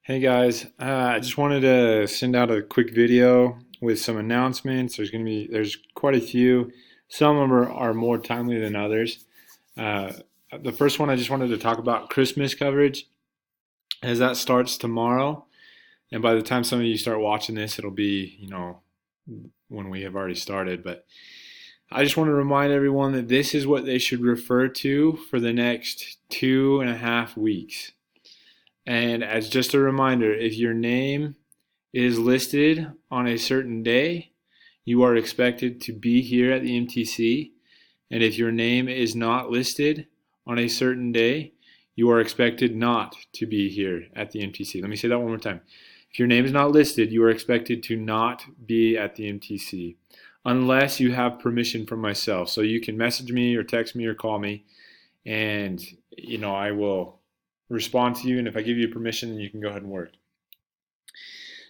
Hey guys, I just wanted to send out a quick video with some announcements. There's quite a few. Some of them are more timely than others. Uh, the first one I just wanted to talk about Christmas coverage, as that starts tomorrow. And by the time some of you start watching this, it'll be, when we have already started. But I just want to remind everyone that this is what they should refer to for the next 2.5 weeks. And as just a reminder, if your name is listed on a certain day, you are expected to be here at the MTC. And if your name is not listed on a certain day, you are expected not to be here at the MTC. Let me say that one more time. If your name is not listed, you are expected to not be at the MTC unless you have permission from myself. So you can message me or text me or call me, and I will respond to you. And if I give you permission, then you can go ahead and work.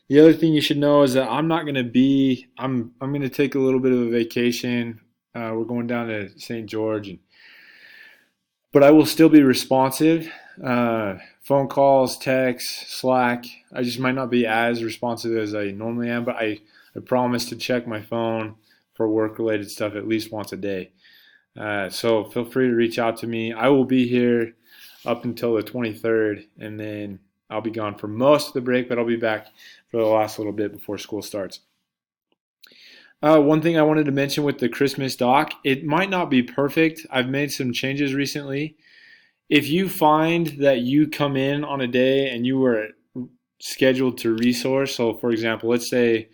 The other thing you should know is that I'm not going to be. I'm going to take a little bit of a vacation. We're going down to St. George, but I will still be responsive. Phone calls, texts, Slack. I just might not be as responsive as I normally am, but I promise to check my phone for work-related stuff at least once a day. So feel free to reach out to me. I will be here up until the 23rd, and then I'll be gone for most of the break, but I'll be back for the last little bit before school starts. One thing I wanted to mention with the Christmas doc, it might not be perfect. I've made some changes recently. If you find that you come in on a day and you were scheduled to resource, so for example, let's say,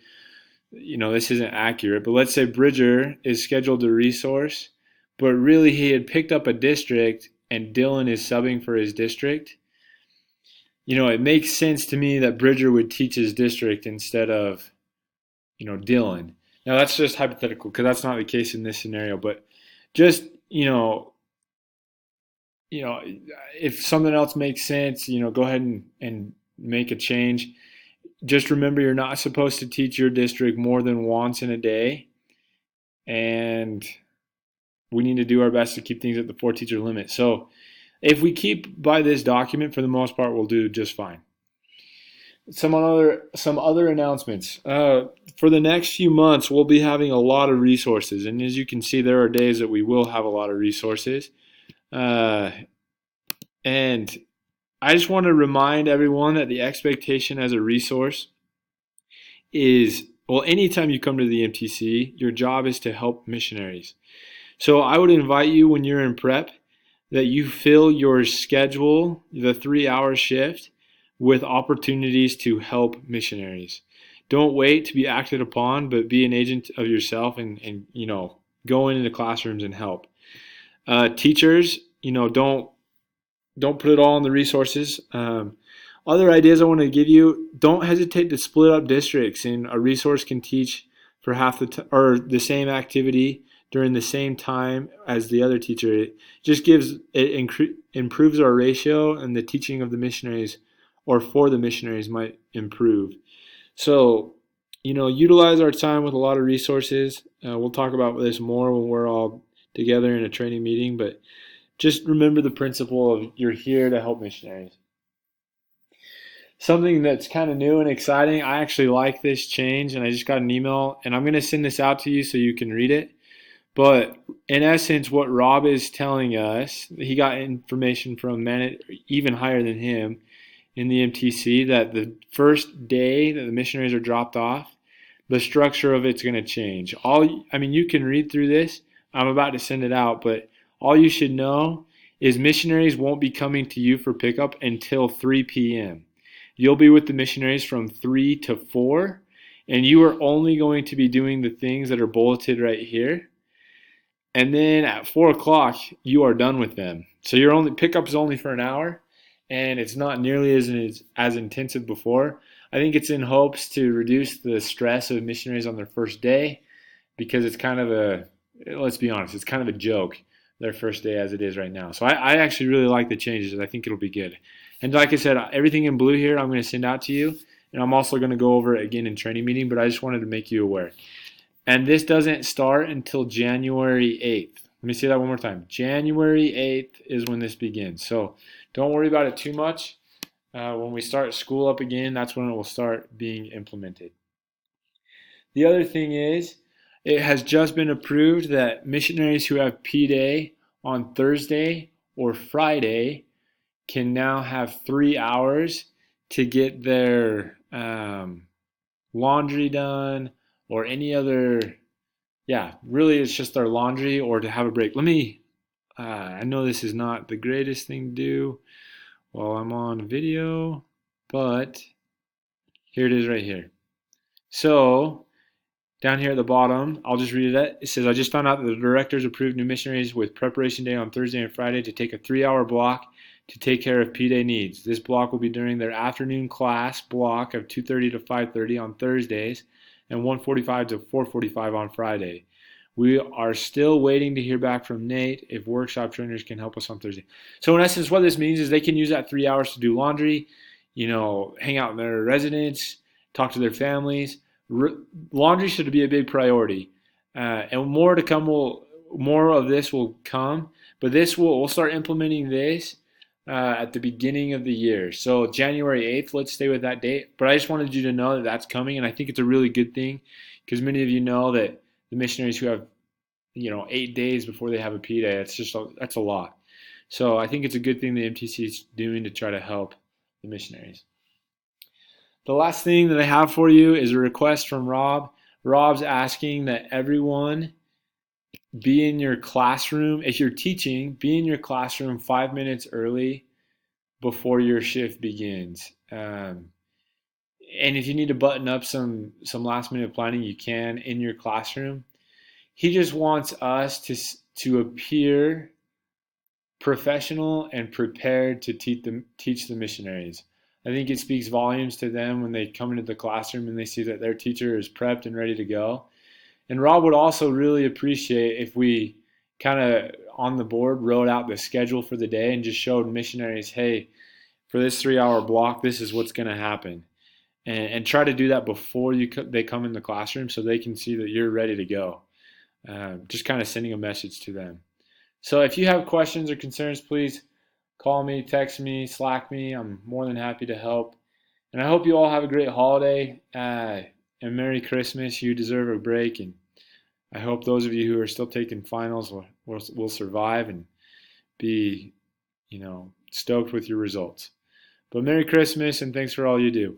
this isn't accurate, but let's say Bridger is scheduled to resource, but really he had picked up a district and Dylan is subbing for his district. It makes sense to me that Bridger would teach his district instead of, Dylan. Now that's just hypothetical because that's not the case in this scenario, but just, if something else makes sense, go ahead and make a change. Just remember you're not supposed to teach your district more than once in a day, and we need to do our best to keep things at the 4 teacher limit. So if we keep by this document, for the most part, we'll do just fine. Some other announcements. For the next few months, we'll be having a lot of resources, and as you can see, there are days that we will have a lot of resources. And I just want to remind everyone that the expectation as a resource is, well, anytime you come to the MTC, your job is to help missionaries. So I would invite you when you're in prep that you fill your schedule, the 3-hour shift, with opportunities to help missionaries. Don't wait to be acted upon, but be an agent of yourself and go into classrooms and help. Teachers, don't put it all in the resources. Other ideas I want to give you: don't hesitate to split up districts, and a resource can teach for half or the same activity during the same time as the other teacher. It just improves our ratio, and the teaching of the missionaries or for the missionaries might improve. So, utilize our time with a lot of resources. We'll talk about this more when we're all together in a training meeting, but just remember the principle of you're here to help missionaries. Something that's kind of new and exciting, I actually like this change, and I just got an email, and I'm going to send this out to you so you can read it. But in essence, what Rob is telling us, he got information from even higher than him in the MTC, that the first day that the missionaries are dropped off, the structure of it's going to change. You can read through this. I'm about to send it out, but all you should know is missionaries won't be coming to you for pickup until 3 p.m. You'll be with the missionaries from 3 to 4, and you are only going to be doing the things that are bulleted right here. And then at 4 o'clock, you are done with them. So your only pickup is only for an hour, and it's not nearly as intensive before. I think it's in hopes to reduce the stress of missionaries on their first day, because it's kind of let's be honest, it's kind of a joke their first day as it is right now. So I actually really like the changes. I think it'll be good. And like I said, everything in blue here I'm going to send out to you, and I'm also going to go over it again in training meeting, but I just wanted to make you aware. And this doesn't start until January 8th. Let me say that one more time. January 8th is when this begins. So don't worry about it too much. when we start school up again, that's when it will start being implemented. The other thing is, it has just been approved that missionaries who have P-Day on Thursday or Friday can now have 3 hours to get their laundry done or any other, yeah, really it's just their laundry or to have a break. I know this is not the greatest thing to do while I'm on video, but here it is right here. So down here at the bottom, I'll just read it. It says, I just found out that the directors approved new missionaries with preparation day on Thursday and Friday to take a 3 hour block to take care of P-Day needs. This block will be during their afternoon class block of 2:30 to 5:30 on Thursdays and 1:45 to 4:45 on Friday. We are still waiting to hear back from Nate if workshop trainers can help us on Thursday. So in essence, what this means is they can use that 3 hours to do laundry, hang out in their residence, talk to their families. Laundry should be a big priority, and more of this will come. But we'll start implementing this at the beginning of the year. So January 8th, let's stay with that date. But I just wanted you to know that that's coming, and I think it's a really good thing because many of you know that the missionaries who have 8 days before they have a P-Day, that's a lot. So I think it's a good thing the MTC is doing to try to help the missionaries. The last thing that I have for you is a request from Rob. Rob's asking that everyone be in your classroom. If you're teaching, be in your classroom 5 minutes early before your shift begins. And if you need to button up some last minute planning, you can in your classroom. He just wants us to appear professional and prepared to teach the missionaries. I think it speaks volumes to them when they come into the classroom and they see that their teacher is prepped and ready to go. And Rob would also really appreciate if we kind of on the board wrote out the schedule for the day and just showed missionaries, hey, for this 3 hour block, this is what's going to happen. And try to do that before they come in the classroom so they can see that you're ready to go. Just kind of sending a message to them. So if you have questions or concerns, please call me, text me, Slack me. I'm more than happy to help. And I hope you all have a great holiday and Merry Christmas. You deserve a break. And I hope those of you who are still taking finals will survive and be, stoked with your results. But Merry Christmas and thanks for all you do.